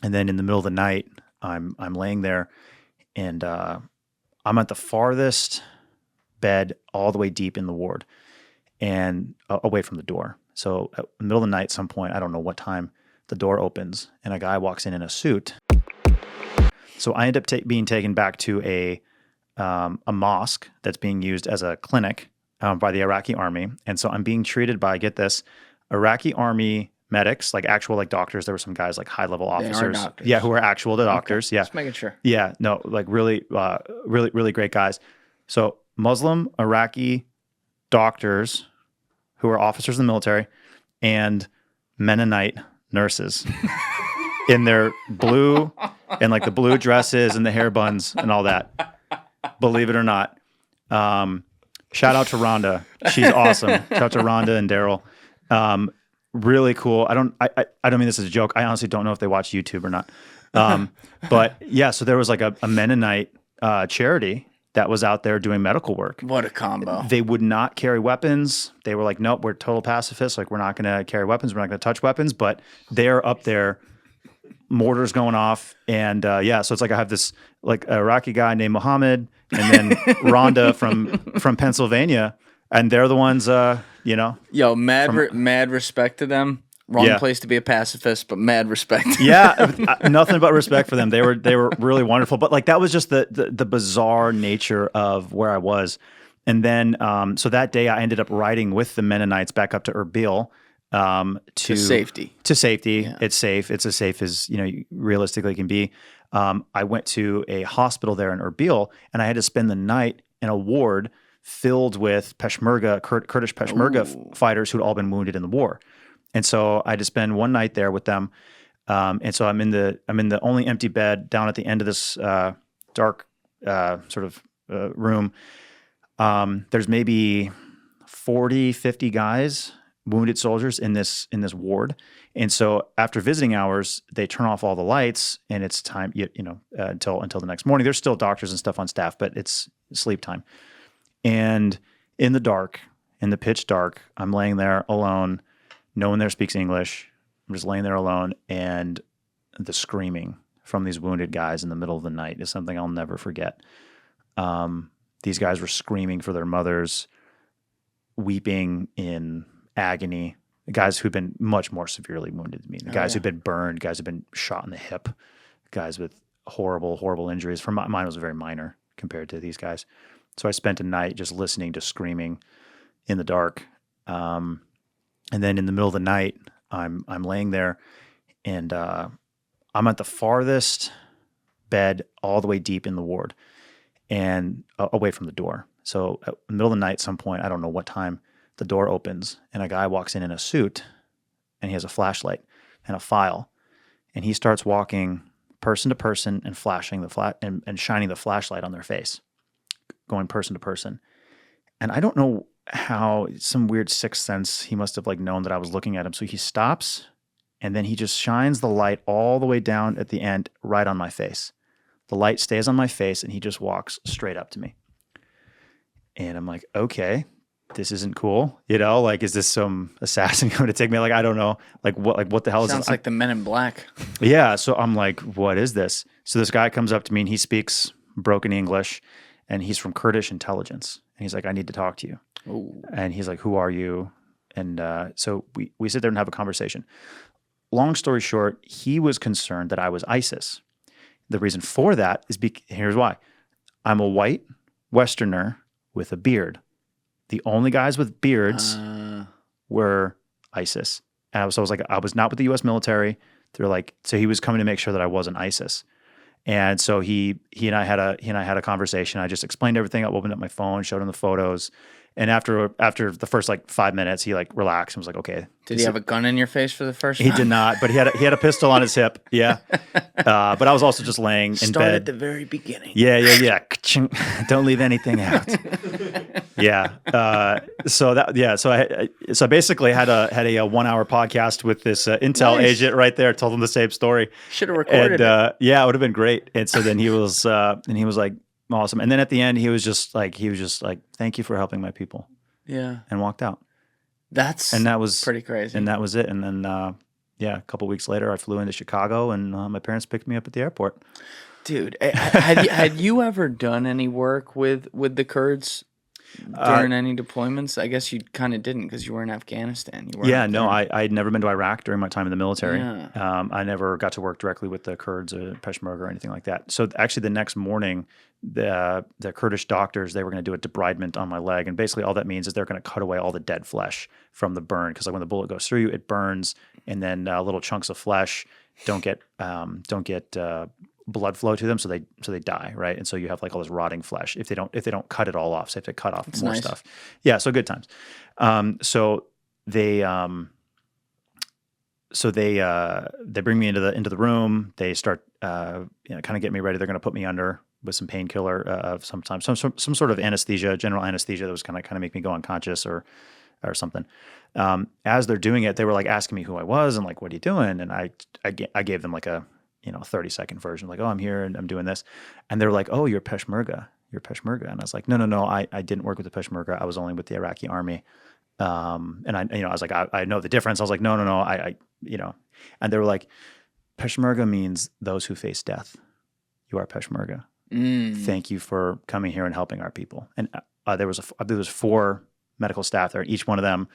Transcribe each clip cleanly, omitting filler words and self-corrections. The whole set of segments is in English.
And then in the middle of the night, I'm laying there, and I'm at the farthest bed, all the way deep in the ward, and away from the door. So at the middle of the night, some point, I don't know what time, the door opens, and a guy walks in a suit. So I end up being taken back to a mosque that's being used as a clinic by the Iraqi army. And so I'm being treated by, get this, Iraqi army medics, like actual like doctors. There were some guys like high level officers. They are doctors. Yeah, who are actual doctors. Okay. Yeah. Just making sure. Yeah, no, like really, really great guys. So Muslim Iraqi doctors who are officers in the military and Mennonite nurses in their blue and like the blue dresses and the hair buns and all that. Believe it or not. Shout out to Rhonda. She's awesome. Shout out to Rhonda and Daryl. Really cool. I don't mean this as a joke. I honestly don't know if they watch YouTube or not. But yeah, so there was like a Mennonite charity that was out there doing medical work. What a combo. They would not carry weapons. They were like, nope, we're total pacifists. Like, we're not going to carry weapons. We're not going to touch weapons. But they're up there, mortars going off. And yeah, so it's like I have this like Iraqi guy named Mohammed and then Rhonda from Pennsylvania. And they're the ones, you know. Yo, mad respect to them. Wrong place to be a pacifist, but mad respect. Yeah, nothing but respect for them. They were really wonderful. But like that was just the bizarre nature of where I was. And then so that day I ended up riding with the Mennonites back up to Erbil to safety. To safety. Yeah. It's safe. It's as safe as you realistically can be. I went to a hospital there in Erbil, and I had to spend the night in a ward filled with Peshmerga, Kurdish Peshmerga fighters who'd all been wounded in the war. And so I had to spend one night there with them. And so I'm in the only empty bed down at the end of this dark sort of room. There's maybe 40, 50 guys, wounded soldiers in this ward. And so after visiting hours, they turn off all the lights, and it's time, until the next morning. There's still doctors and stuff on staff, but it's sleep time. And in the dark, in the pitch dark, I'm laying there alone. No one there speaks English. I'm just laying there alone, and the screaming from these wounded guys in the middle of the night is something I'll never forget. These guys were screaming for their mothers, weeping in agony. The guys who'd been much more severely wounded than me. The guys who'd been burned, guys who'd been shot in the hip, guys with horrible, horrible injuries. Mine was very minor compared to these guys. So I spent a night just listening to screaming in the dark. And then in the middle of the night, I'm laying there, and I'm at the farthest bed, all the way deep in the ward, and away from the door. So at the middle of the night, some point, I don't know what time, the door opens, and a guy walks in a suit, and he has a flashlight and a file, and he starts walking person to person and flashing and shining the flashlight on their face, going person to person. And I don't know how, some weird sixth sense, he must have like known that I was looking at him. So he stops, and then he just shines the light all the way down at the end, right on my face. The light stays on my face, and he just walks straight up to me. And I'm like, okay, this isn't cool. Like, is this some assassin going to take me? Like, I don't know. Like what the hell is this? Sounds like the Men in Black. Yeah. So I'm like, what is this? So this guy comes up to me, and he speaks broken English, and he's from Kurdish intelligence. And he's like, I need to talk to you. Ooh. And he's like, who are you? And so we sit there and have a conversation. Long story short, he was concerned that I was ISIS. The reason for that is here's why. I'm a white Westerner with a beard. The only guys with beards were ISIS. And so I was like, I was not with the U.S. military. They're like, so he was coming to make sure that I wasn't ISIS. And so he and I had a conversation. I just explained everything. I opened up my phone, showed him the photos. And after the first like 5 minutes, he like relaxed and was like, okay. Did he have a gun in your face for the first time? He did not, but he had a pistol on his hip. Yeah. But I was also just laying in bed. Start at the very beginning. Yeah. Don't leave anything out. Yeah. So I basically had a 1 hour podcast with this intel agent right there. Told him the same story. Should have recorded it. Yeah, it would have been great. And so then he was like, awesome. And then at the end, he was just like, thank you for helping my people. Yeah. And walked out. That was pretty crazy. And that was it. And then, yeah, a couple weeks later, I flew into Chicago, and my parents picked me up at the airport. Dude, had you ever done any work with the Kurds during any deployments? I guess you kind of didn't because you were in Afghanistan. You Yeah, no, I'd never been to Iraq during my time in the military. Yeah. I never got to work directly with the Kurds or Peshmerga or anything like that. So actually the next morning, the Kurdish doctors, they were going to do a debridement on my leg. And basically all that means is they're going to cut away all the dead flesh from the burn. Because like when the bullet goes through you, it burns, and then little chunks of flesh don't get blood flow to them, so they die, right? And so you have like all this rotting flesh if they don't cut it all off. So they have to cut off more stuff. Yeah, so good times. So they bring me into the room. They start kind of get me ready. They're going to put me under with some painkiller of some sort of anesthesia, general anesthesia that was kind of make me go unconscious or something. As they're doing it, they were like asking me who I was and like, what are you doing? And I gave them like a 30-second version, like, oh, I'm here and I'm doing this. And they're like, oh, you're Peshmerga. And I was like, no, I didn't work with the Peshmerga. I was only with the Iraqi army. And I was like, I know the difference. I was like, no, I and they were like, Peshmerga means those who face death. You are Peshmerga. Thank you for coming here and helping our people. And there was 4 medical staff there, and each one of them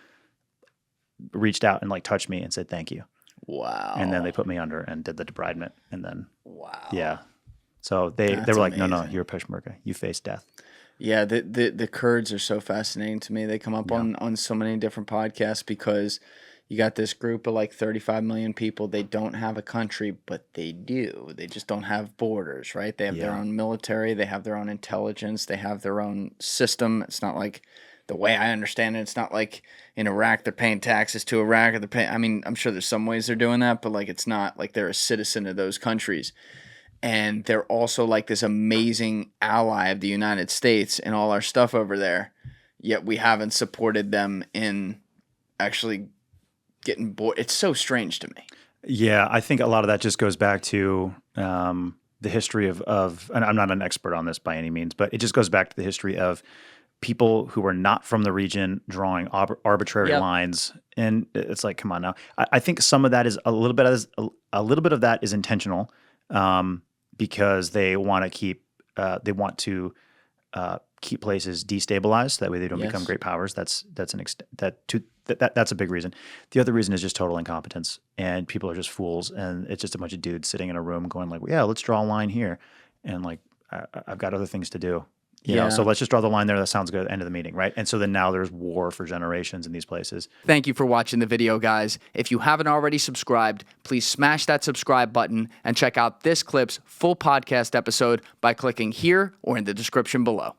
reached out and like touched me and said, thank you. Wow. And then they put me under and did the debridement. And then, wow. Yeah. So they were like, amazing. No, you're a Peshmerga. You face death. Yeah, the Kurds are so fascinating to me. They come up on so many different podcasts because you got this group of like 35 million people. They don't have a country, but they do. They just don't have borders, right? They have their own military. They have their own intelligence. They have their own system. It's not like, the way I understand it, it's not like in Iraq they're paying taxes to Iraq. Or they're paying, I mean, I'm sure there's some ways they're doing that, but like it's not like they're a citizen of those countries. And they're also like this amazing ally of the United States and all our stuff over there, yet we haven't supported them in actually getting bored. It's so strange to me. Yeah, I think a lot of that just goes back to the history of, and I'm not an expert on this by any means, but it just goes back to the history of people who are not from the region drawing arbitrary lines, and it's like, come on now. I think some of that is a little bit of that is intentional, because they want to keep places destabilized, so that way they don't become great powers. That's a big reason. The other reason is just total incompetence, and people are just fools, and it's just a bunch of dudes sitting in a room going like, well, yeah, let's draw a line here, and like I've got other things to do. You know, so let's just draw the line there. That sounds good at the end of the meeting, right? And so then now there's war for generations in these places. Thank you for watching the video, guys. If you haven't already subscribed, please smash that subscribe button and check out this clip's full podcast episode by clicking here or in the description below.